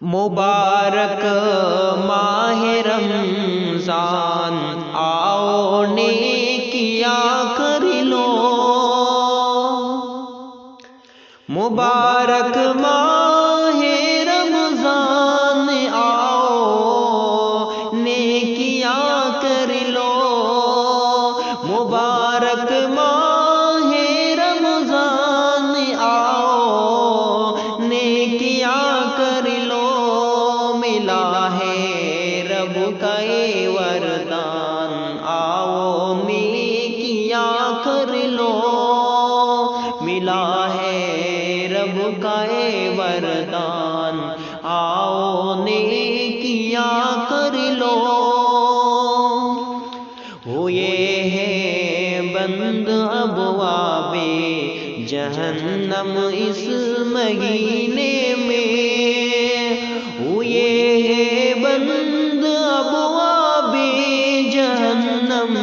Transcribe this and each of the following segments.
مبارک ماہ رمضان آؤ نیکیاں کر لو، مبارک ماہ رمضان آؤ نیکیاں کر لو، مبارک ماہ رمضان آؤ نیکیاں کر لو، ملا ہے رب کا یہ وردان آؤ نیکیاں کر لو، ملا ہے رب کا یہ وردان آؤ نیکیاں کر لو۔ ہوئے ہیں بند ابواب جہنم اس مہینے میں، ہوئے ہیں بند ابواب جہنم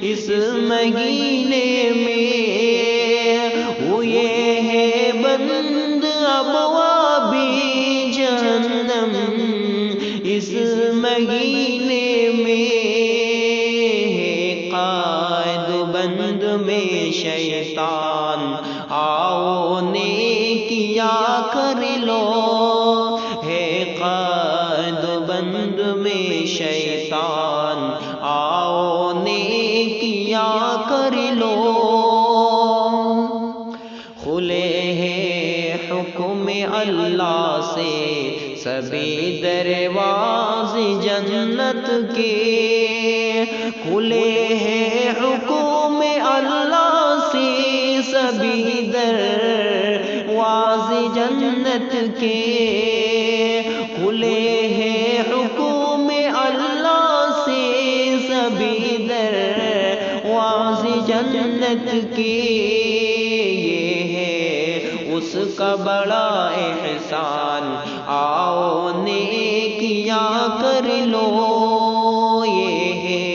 اس مہینے میں، ہوئے ہیں بند ابواب جہنم اس مہینے میں، قائد بند میں شیطان آؤ نیکیاں کر لو، ہے قائد بند میں شیطان آؤ نیکیاں کر لو، کھلے ہیں حکم اللہ سے سبھی دروازے جنت کے، کھلے ہیں حکم اللہ سے سبھی دروازے جنت کے، کھلے ہیں حکم اللہ سے سبھی دروازے جنت کے، یہ ہے اس کا بڑا احسان آؤ نیکیاں کر لو، یہ ہے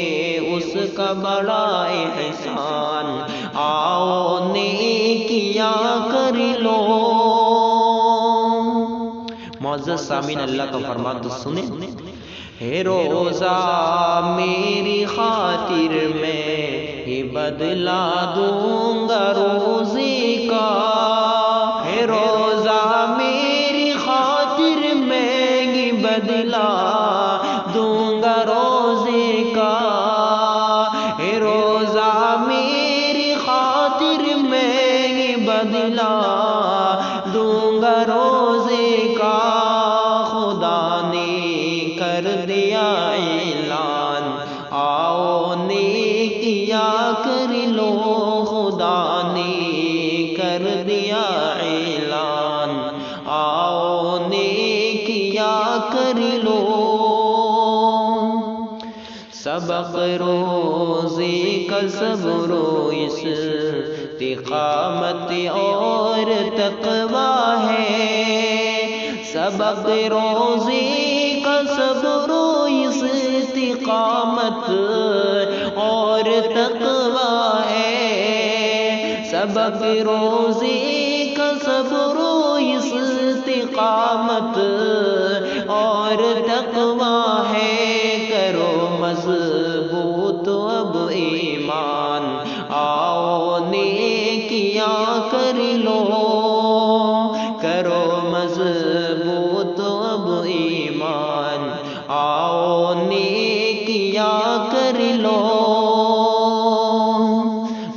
اس کا بڑا احسان آؤ نیکیاں کر لو۔ معزز سامعین، اللہ کا فرمان تو سنیں، ہے روزہ میری خاطر میں ہی بدلا دوں گا روزے کا، ہے روزہ میری خاطر میں ہی بدلا دوں گا روزے کا، ہے روزہ میری خاطر میں ہی بدلا دوں گا روزے کا، خدا نے کر دیا اعلان آؤ نیکیاں کر لو، خدا نے کر دیا اعلان آؤ نیکیاں کر لو، سبق روزے کا صبر و استقامت اور تقویٰ ہے، سبق روزے کا صبر و استقامت اور تقویٰ ہے، سبق روزے کا صبر و استقامت اور تقویٰ ہے، کرو مضبوط اب ایمان آؤ نیکیاں کر لو، کرو مضبوط اب ایمان آؤ نیکیاں کر لو۔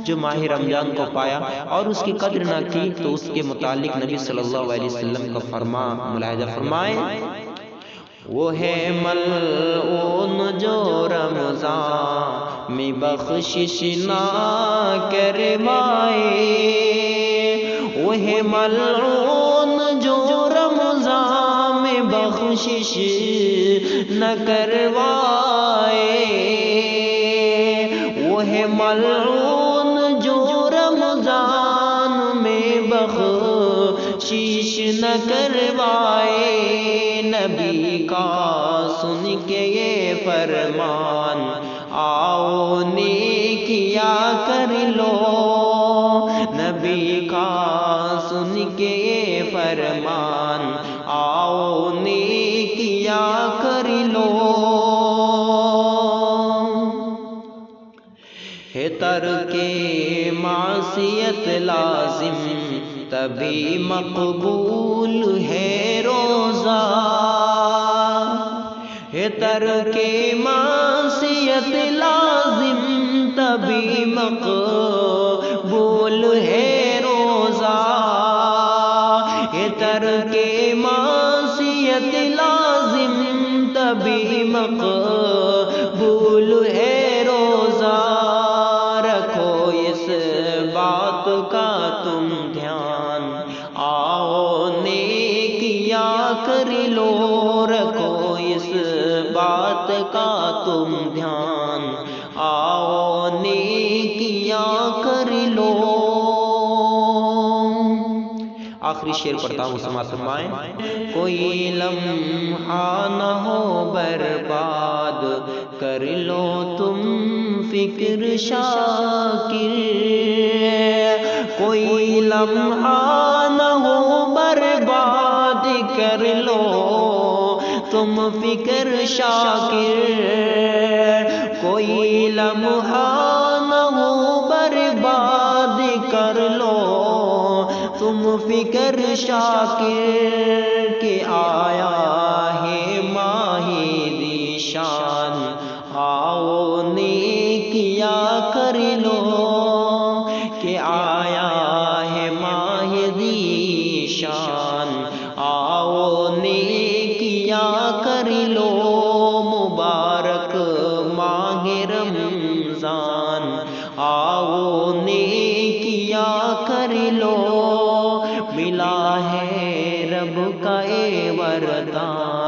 جو ماہ رمضان کو پایا اور اس کی قدر نہ کی تو اس کے متعلق نبی صلی اللہ علیہ وسلم کا فرمان ملاحظہ فرمائیں، وہ ہے ملعون جو رمضان میں بخشش نہ کرائے، وہ ہے ملعون جو رمضان میں بخشش نہ کروائے، وہ ہے ملعون جو رمضان میں بخشش نہ کروائے، نبی کا سن کے یہ فرمان آؤ نیکیاں کر لو، نبی کا سن کے یہ فرمان آؤ ترک معصیت لازم تبھی مقبول ہے روزہ، ہے ترک معصیت لازم تبھی مقبول ہے روزہ، ہے ترک معصیت لازم تبھی مقبول ہے روزہ۔ رکھو اس بات کا تم دھیان، آؤ نیکیاں کر لو، رکھو اس بات کا تم دھیان، آؤ نیکیاں کر لو۔ آخری شعر پڑھتا ہوں، سماعت فرمائیں۔ کوئی لمحہ نہ ہو برباد، کر لو تم فکر شاکر، کوئی لمحہ نہ ہو برباد، کر لو تم فکر شاکر، کوئی لمحہ نہ ہو برباد، کر لو تم فکر شاکر، کہ آیا ہے ماہ ذیشان، آؤ نیکیاں کر لو، کہ آیا ہے ماہ ذیشان، آؤ نیکیاں کر لو۔ مبارک ماہ رمضان، آؤ نیکیاں کر لو، ملا ہے رب کا اے وردان،